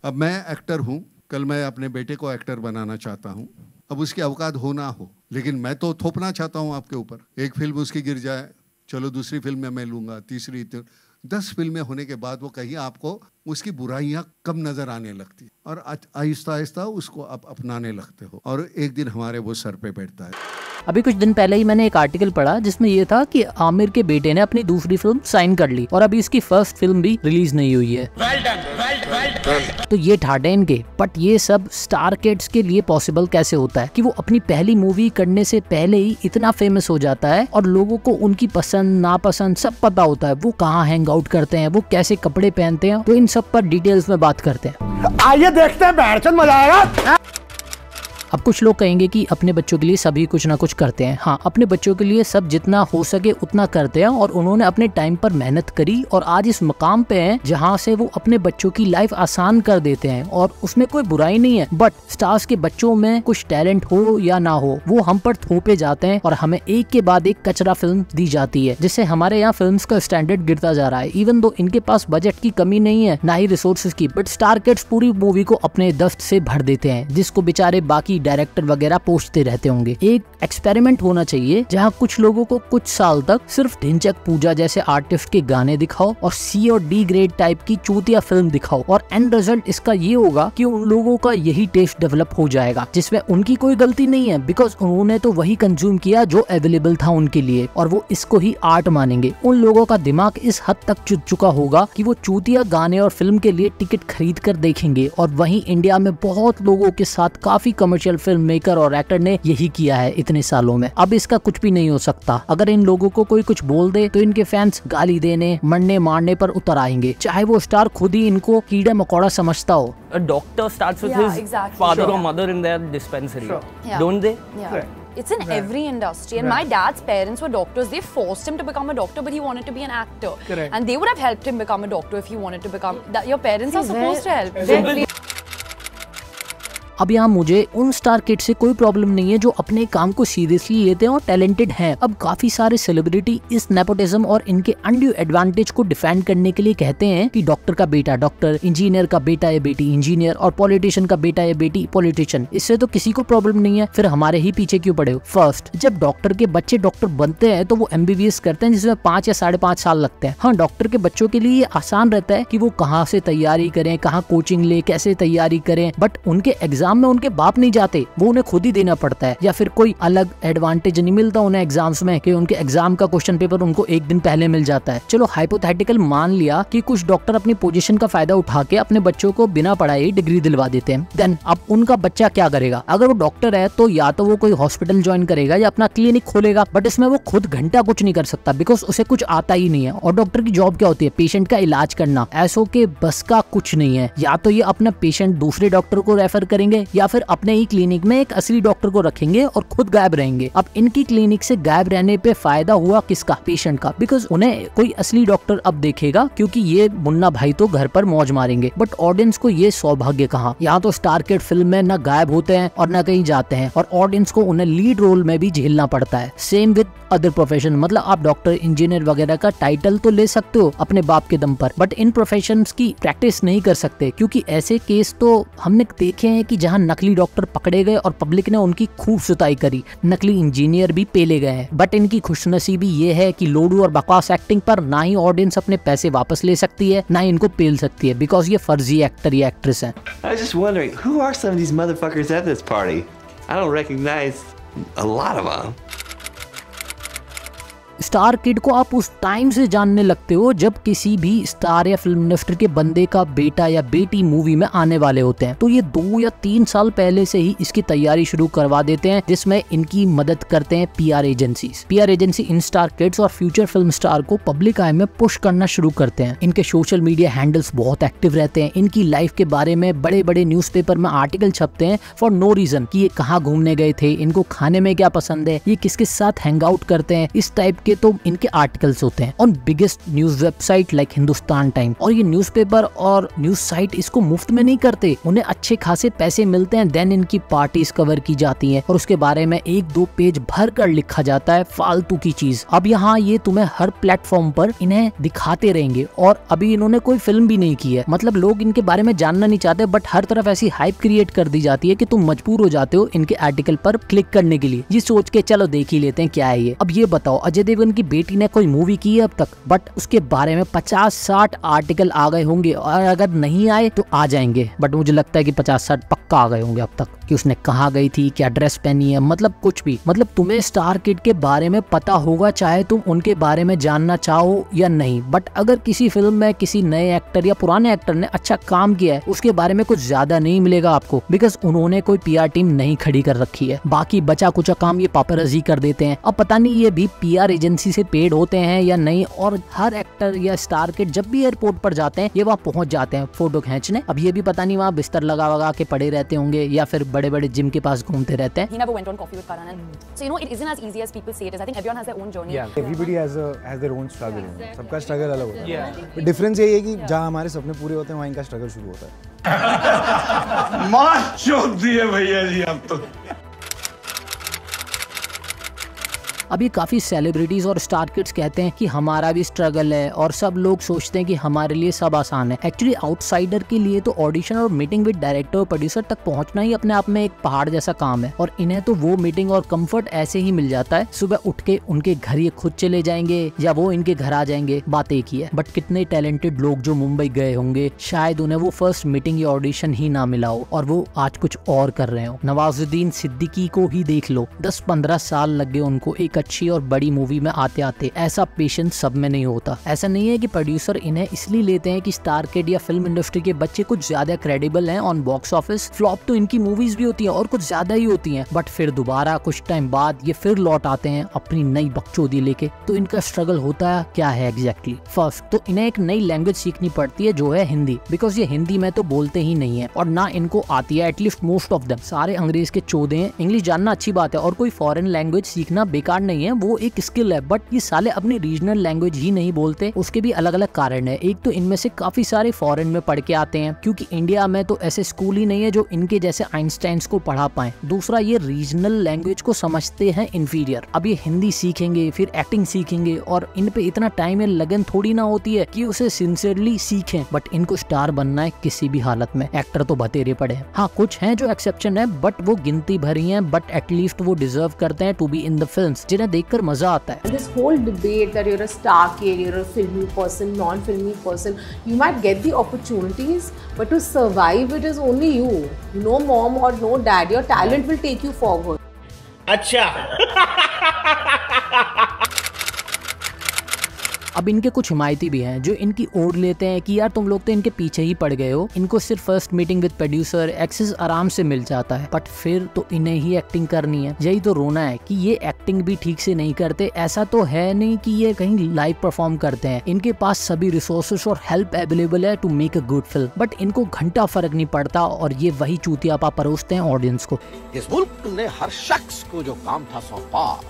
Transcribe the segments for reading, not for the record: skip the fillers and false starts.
अब मैं एक्टर हूँ, कल मैं अपने बेटे को एक्टर बनाना चाहता हूँ। अब उसकी औकात हो ना हो, लेकिन मैं तो थोपना चाहता हूँ आपके ऊपर। एक फिल्म उसकी गिर जाए, चलो दूसरी फिल्म में मैं लूँगा, तीसरी 10 फिल्में होने के बाद वो कहीं आपको उसकी बुराइयां कम नजर आने लगती और आहिस्ता आहिस्ता उसको आप अपनाने लगते हो और एक दिन हमारे वो सर पे बैठता है। अभी कुछ दिन पहले ही मैंने एक आर्टिकल पढ़ा जिसमें ये था कि आमिर के बेटे ने अपनी दूसरी फिल्म साइन कर ली और अभी इसकी फर्स्ट फिल्म भी रिलीज नहीं हुई है। well done. तो ये ठाडे इनके, बट ये सब स्टार किड्स के लिए पॉसिबल कैसे होता है कि वो अपनी पहली मूवी करने से पहले ही इतना फेमस हो जाता है और लोगों को उनकी पसंद नापसंद सब पता होता है, वो कहाँ हैंग आउट करते हैं, वो कैसे कपड़े पहनते हैं। तो इन सब पर डिटेल्स में बात करते हैं। आइए देखते हैं, बैठचंद मजा आएगा। अब कुछ लोग कहेंगे कि अपने बच्चों के लिए सभी कुछ ना कुछ करते हैं। हाँ, अपने बच्चों के लिए सब जितना हो सके उतना करते हैं और उन्होंने अपने टाइम पर मेहनत करी और आज इस मकाम पे हैं जहाँ से वो अपने बच्चों की लाइफ आसान कर देते हैं और उसमें कोई बुराई नहीं है। बट स्टार्स के बच्चों में कुछ टैलेंट हो या ना हो, वो हम पर थोपे जाते हैं और हमें एक के बाद एक कचरा फिल्म दी जाती है, जिससे हमारे यहाँ फिल्म्स का स्टैंडर्ड गिरता जा रहा है। इवन दो इनके पास बजट की कमी नहीं है, ना ही रिसोर्सेज की, बट स्टार किड्स पूरी मूवी को अपने दस्त से भर देते हैं, जिसको बेचारे बाकी डायरेक्टर वगैरह पोछते रहते होंगे। एक एक्सपेरिमेंट होना चाहिए जहाँ कुछ लोगों को कुछ साल तक सिर्फ ढिंचक पूजा जैसे आर्टिस्ट के गाने दिखाओ और C और D ग्रेड टाइप की चूतिया फिल्म दिखाओ और एंड रिजल्ट इसका ये होगा कि उन लोगों का यही टेस्ट डेवलप हो जाएगा, जिसमें उनकी कोई गलती नहीं है, बिकॉज उन्होंने तो वही कंज्यूम किया जो अवेलेबल था उनके लिए और वो इसको ही आर्ट मानेंगे। उन लोगों का दिमाग इस हद तक चुट चुका होगा कि वो चूतिया गाने और फिल्म के लिए टिकट खरीद कर देखेंगे। और वहीं इंडिया में बहुत लोगों के साथ काफी कमर्शियल फिल्म मेकर और एक्टर ने यही किया है इतने सालों में। अब इसका कुछ भी नहीं हो सकता। अगर इन लोगों को कोई कुछ बोल दे तो इनके फैंस गाली देने मरने मारने पर उतर आएंगे, चाहे वो स्टार खुद ही इनको कीड़ा मकोड़ा समझता हो। A doctor starts with his father or mother in their dispensary, don't they? It's in every industry, and my dad's parents were doctors. They forced him to become a doctor, but he wanted to be an actor. And they would have helped him become a doctor if he wanted to become. That your parents are supposed to help. अब यहाँ मुझे उन star kids से कोई problem नहीं है जो अपने काम को सीरियसली लेते हैं और टैलेंटेड हैं। अब काफी सारे सेलिब्रिटी इस नेपोटिज्म और इनके अनड्यू एडवांटेज को डिफेंड करने के लिए कहते हैं कि डॉक्टर का बेटा डॉक्टर, इंजीनियर का बेटा या बेटी इंजीनियर और पॉलिटिशियन का बेटा या बेटी पॉलिटिशियन। इससे तो किसी को प्रॉब्लम नहीं है, फिर हमारे ही पीछे क्यों पड़े हो। फर्स्ट, जब डॉक्टर के बच्चे डॉक्टर बनते हैं तो वो MBBS करते हैं जिसमें 5 या 5.5 साल लगते हैं। हाँ, डॉक्टर के बच्चों के लिए ये आसान रहता है कि वो कहाँ से तैयारी करें, कहाँ कोचिंग ले, कैसे तैयारी करें, बट उनके एग्जाम में उनके बाप नहीं जाते, वो उन्हें खुद ही देना पड़ता है। या फिर कोई अलग एडवांटेज नहीं मिलता उन्हें एग्जाम्स में कि उनके एग्जाम का क्वेश्चन पेपर उनको एक दिन पहले मिल जाता है। चलो हाइपोथेटिकल मान लिया कि कुछ डॉक्टर अपनी पोजीशन का फायदा उठा के अपने बच्चों को बिना पढ़ाई डिग्री दिलवा देते हैं। देन अब उनका बच्चा क्या करेगा? अगर वो डॉक्टर है तो या तो वो कोई हॉस्पिटल ज्वाइन करेगा या अपना क्लिनिक खोलेगा, बट इसमें वो खुद घंटा कुछ नहीं कर सकता बिकॉज उसे कुछ आता ही नहीं है। और डॉक्टर की जॉब क्या होती है? पेशेंट का इलाज करना। ऐसो के बस का कुछ नहीं है। या तो ये अपना पेशेंट दूसरे डॉक्टर को रेफर करेंगे या फिर अपने ही क्लिनिक में एक असली डॉक्टर को रखेंगे और खुद गायब रहेंगे। अब इनकी क्लिनिक से गायब रहने पे फायदा हुआ किसका? पेशेंट का, बिकॉज उन्हें कोई असली डॉक्टर अब देखेगा क्योंकि ये मुन्ना भाई तो घर पर मौज मारेंगे। बट ऑडियंस को ये सौभाग्य कहाँ? यहाँ तो स्टार किड फिल्म में न गायब होते हैं और न कहीं जाते हैं और ऑडियंस को उन्हें लीड रोल में भी झेलना पड़ता है। सेम विद अदर प्रोफेशन, मतलब आप डॉक्टर इंजीनियर वगैरह का टाइटल तो ले सकते हो अपने बाप के दम पर, बट इन प्रोफेशंस की प्रैक्टिस नहीं कर सकते क्योंकि ऐसे केस तो हमने देखे हैं कि जहाँ नकली डॉक्टर पकड़े गए और पब्लिक ने उनकी खूब सुताई करी, नकली इंजीनियर भी पेले गए हैं। बट इनकी खुशनसीबी ये है कि लोडू और बकवास एक्टिंग पर ना ही ऑडियंस अपने पैसे वापस ले सकती है ना ही इनको पेल सकती है, बिकॉज ये फर्जी एक्टर या एक्ट्रेस हैं। I was just wondering, who are some of these motherfuckers at this party? I don't recognize a lot of them. Star kid को आप उस टाइम से जानने लगते हो जब किसी भी स्टार या फिल्म इंडस्ट्री के बंदे का बेटा या बेटी मूवी में आने वाले होते हैं। तो ये 2 या 3 साल पहले से ही इसकी तैयारी शुरू करवा देते हैं, जिसमें इनकी मदद करते हैं PR agencies. PR agency in star kids और फ्यूचर फिल्म स्टार को पब्लिक आई में पुश करना शुरू करते हैं। इनके सोशल मीडिया हैंडल्स बहुत एक्टिव रहते हैं। इनकी लाइफ के बारे में बड़े बड़े न्यूज़पेपर में आर्टिकल छपते हैं फॉर नो रीजन कि ये कहाँ घूमने गए थे, इनको खाने में क्या पसंद है, ये किसके साथ हैंग आउट करते हैं। इस टाइप के के तो इनके आर्टिकल्स होते हैं on biggest news website like Hindustan time. और ये न्यूज़पेपर और न्यूज साइट इसको मुफ्त में नहीं करते, उन्हें अच्छे खासे पैसे मिलते हैं। देन इनकी पार्टीज कवर की जाती हैं और उसके बारे में 1-2 पेज भर कर लिखा जाता है फालतू की चीज। अब यहाँ ये तुम्हें हर प्लेटफॉर्म पर इन्हें दिखाते रहेंगे। और अभी इन्होंने कोई फिल्म भी नहीं की है, मतलब लोग इनके बारे में जानना नहीं चाहते, बट हर तरफ ऐसी हाइप क्रिएट कर दी जाती है कि तुम मजबूर हो जाते हो इनके आर्टिकल पर क्लिक करने के लिए, ये सोच के चलो देख ही लेते हैं क्या है ये। अब ये बताओ, अजय देवगन की बेटी ने कोई मूवी की है अब तक, बट उसके बारे में 50-60 आर्टिकल आ गए होंगे, और अगर नहीं आए तो आ जाएंगे, बट मुझे लगता है कि 50-60 पक्का आ गए होंगे अब तक, कि उसने कहाँ गई थी, क्या ड्रेस पहनी है, मतलब कुछ भी। मतलब तुम्हें स्टार किड के बारे में पता होगा चाहे तुम उनके बारे में जानना चाहो या नहीं। बट अगर किसी फिल्म में किसी नए एक्टर या पुराने एक्टर ने अच्छा काम किया है, उसके बारे में कुछ ज्यादा नहीं मिलेगा आपको, बिकॉज उन्होंने कोई PR टीम नहीं खड़ी कर रखी है। बाकी बचा कुचा काम ये पापराजी कर देते हैं। अब पता नहीं ये भी PR एजेंसी से पेड होते हैं या नहीं। और हर एक्टर या स्टार किड जब भी एयरपोर्ट पर जाते हैं, ये वहाँ पहुंच जाते हैं फोटो खींचने। अब ये भी पता नहीं वहाँ बिस्तर लगा के पड़े रहते होंगे या फिर बड़े-बड़े जिम के पास घूमते रहते हैं। He never went on coffee with Karan, and so you know it isn't as easy as people say it is. I think everyone has their own journey. Yeah, everybody has their own struggle. सबका struggle अलग होता है। But difference यही है कि जहाँ हमारे सपने पूरे होते हैं वहाँ इनका स्ट्रगल शुरू होता है। मार चोद दिए भैया जी आप तो। अभी काफी सेलिब्रिटीज और स्टार किड्स कहते हैं कि हमारा भी स्ट्रगल है, और सब लोग सोचते हैं कि हमारे लिए सब आसान है। एक्चुअली आउटसाइडर के लिए तो ऑडिशन और मीटिंग विद डायरेक्टर और प्रोड्यूसर तक पहुंचना ही अपने आप में एक पहाड़ जैसा काम है, और इन्हें तो वो मीटिंग और कंफर्ट ऐसे ही मिल जाता है। सुबह उठ के उनके घर ये खुद चले जाएंगे या वो इनके घर आ जाएंगे, बात एक ही है। बट कितने टैलेंटेड लोग जो मुंबई गए होंगे, शायद उन्हें वो फर्स्ट मीटिंग या ऑडिशन ही ना मिला हो और वो आज कुछ और कर रहे हो। नवाजुद्दीन सिद्दीकी को ही देख लो, 10-15 साल लग गए उनको एक अच्छी और बड़ी मूवी में आते आते। ऐसा पेशेंस सब में नहीं होता। ऐसा नहीं है कि प्रोड्यूसर इन्हें इसलिए लेते हैं कि स्टार किड या फिल्म इंडस्ट्री के बच्चे कुछ ज्यादा क्रेडिबल हैं ऑन बॉक्स ऑफिस। फ्लॉप तो इनकी मूवीज भी होती हैं और कुछ ज्यादा ही होती हैं, बट फिर दोबारा कुछ टाइम बाद ये फिर लौट आते हैं अपनी नई बकचोदी लेके। तो इनका स्ट्रगल होता है क्या है एग्जैक्टली? फर्स्ट तो इन्हें एक नई लैंग्वेज सीखनी पड़ती है, जो है हिंदी, बिकॉज ये हिंदी में तो बोलते ही नहीं है और ना इनको आती है। एटलीस्ट मोस्ट ऑफ देम सारे अंग्रेज के चौधे हैं। इंग्लिश जानना अच्छी बात है और कोई फॉरेन लैंग्वेज सीखना बेकार नहीं है, वो एक स्किल है, बट ये साले अपनी रीजनल लैंग्वेज ही नहीं बोलते। उसके भी अलग अलग कारण है। एक तो इनमें से काफी सारे फॉरेन में पढ़ के आते हैं, क्योंकि इंडिया में तो ऐसे स्कूल ही नहीं है जो इनके जैसे आइंस्टाइंस को पढ़ा पाए। दूसरा, ये रीजनल लैंग्वेज को समझते हैं इंफीरियर। अब ये हिंदी सीखेंगे, फिर एक्टिंग सीखेंगे, और इन पे इतना टाइम या लगन थोड़ी ना होती है कि उसे सिंसियरली सीखें। बट इनको स्टार बनना है किसी भी हालत में। एक्टर तो बतेरे पड़े हैं। हाँ, कुछ हैं जो एक्सेप्शन है, बट वो गिनती भरी हैं, बट एटलीस्ट वो डिजर्व करते हैं to be in the films, जिन्हें देखकर मजा आता है। This whole debate that you're a star kid, you're a filmy person, non-filmy person, you might get the opportunities, but to survive it is only you. No mom or no dad. Your talent will take you forward. अच्छा। अब इनके कुछ हिमायती भी हैं जो इनकी ओर लेते हैं कि यार तुम लोग तो इनके पीछे ही पड़ गए हो, इनको सिर्फ first meeting with producer access आराम से मिल जाता है, बट फिर तो इन्हें ही एक्टिंग करनी है। यही तो रोना है कि ये एक्टिंग भी ठीक से नहीं करते। ऐसा तो है नहीं कि ये कहीं लाइव परफॉर्म करते हैं, इनके पास सभी रिसोर्सेस और हेल्प अवेलेबल है to make a good film, but इनको घंटा फर्क नहीं पड़ता और ये वही चूतियापा परोसते हैं ऑडियंस को। इस मुल्क ने हर शख्स को जो काम था सौंपा,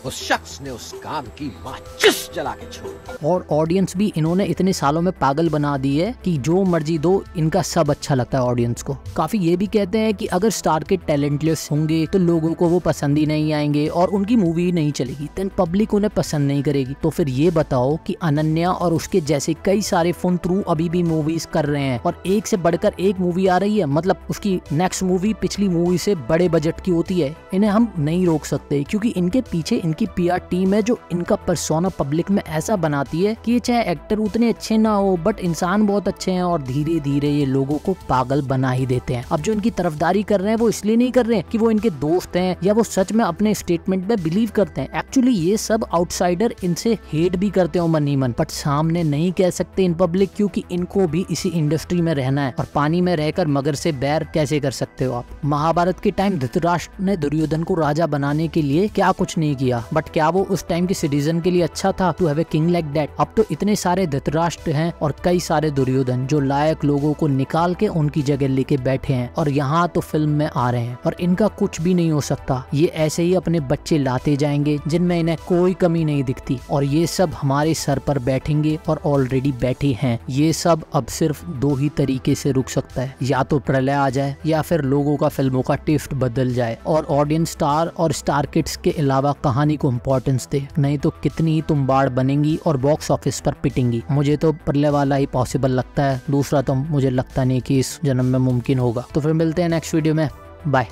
उस शख्स ने उस काम की माचिस जला के छोड़ी। और ऑडियंस भी इन्होंने इतने सालों में पागल बना दी है कि जो मर्जी दो, इनका सब अच्छा लगता है ऑडियंस को। काफी ये भी कहते हैं कि अगर स्टार के टैलेंटलेस होंगे तो लोगों को वो पसंद ही नहीं आएंगे और उनकी मूवी नहीं चलेगी, देन पब्लिक उन्हें पसंद नहीं करेगी। तो फिर ये बताओ कि अनन्या और उसके जैसे कई सारे फन थ्रू अभी भी मूवीज कर रहे हैं और एक से बढ़कर एक मूवी आ रही है, मतलब उसकी नेक्स्ट मूवी पिछली मूवी से बड़े बजट की होती है। इन्हें हम नहीं रोक सकते क्योंकि इनके पीछे इनकी PR टीम है जो इनका पर्सोना पब्लिक में ऐसा बनाती है कि चाहे एक्टर उतने अच्छे ना हो बट इंसान बहुत अच्छे हैं और धीरे धीरे ये लोगों को पागल बना ही देते हैं। अब जो इनकी तरफदारी कर रहे हैं वो इसलिए नहीं कर रहे हैं कि वो इनके दोस्त हैं या वो सच में अपने स्टेटमेंट में बिलीव करते हैं। एक्चुअली ये सब आउटसाइडर इनसे हेट भी करते हो मन ही मन, बट सामने नहीं कह सकते इन पब्लिक क्योंकि इनको भी इसी इंडस्ट्री में रहना है और पानी में रहकर मगर से बैर कैसे कर सकते हो आप। महाभारत के टाइम धृतराष्ट्र ने दुर्योधन को राजा बनाने के लिए क्या कुछ नहीं किया, दिया, बट क्या वो उस टाइम के सिटीजन के लिए अच्छा था to have a king like that? अब तो इतने सारे धृतराष्ट्र हैं और कई सारे दुर्योधन जो लायक लोगों को निकाल के उनकी जगह लेके बैठे हैं और यहाँ तो फिल्म में आ रहे हैं और इनका कुछ भी नहीं हो सकता। ये ऐसे ही अपने बच्चे लाते जाएंगे जिनमें इन्हें कोई कमी नहीं दिखती और ये सब हमारे सर पर बैठेंगे और ऑलरेडी बैठे हैं। ये सब अब सिर्फ दो ही तरीके से रुक सकता है, या तो प्रलय आ जाए या फिर लोगों का फिल्मों का टेस्ट बदल जाए और ऑडियंस स्टार और स्टार किड्स के अलावा कहानी को इम्पोर्टेंस दे, नहीं तो कितनी ही तुम बाढ़ बनेंगी और बॉक्स ऑफिस पर पिटेंगी। मुझे तो प्रलय वाला ही पॉसिबल लगता है, दूसरा तो मुझे लगता नहीं कि इस जन्म में मुमकिन होगा। तो फिर मिलते हैं नेक्स्ट वीडियो में, बाय।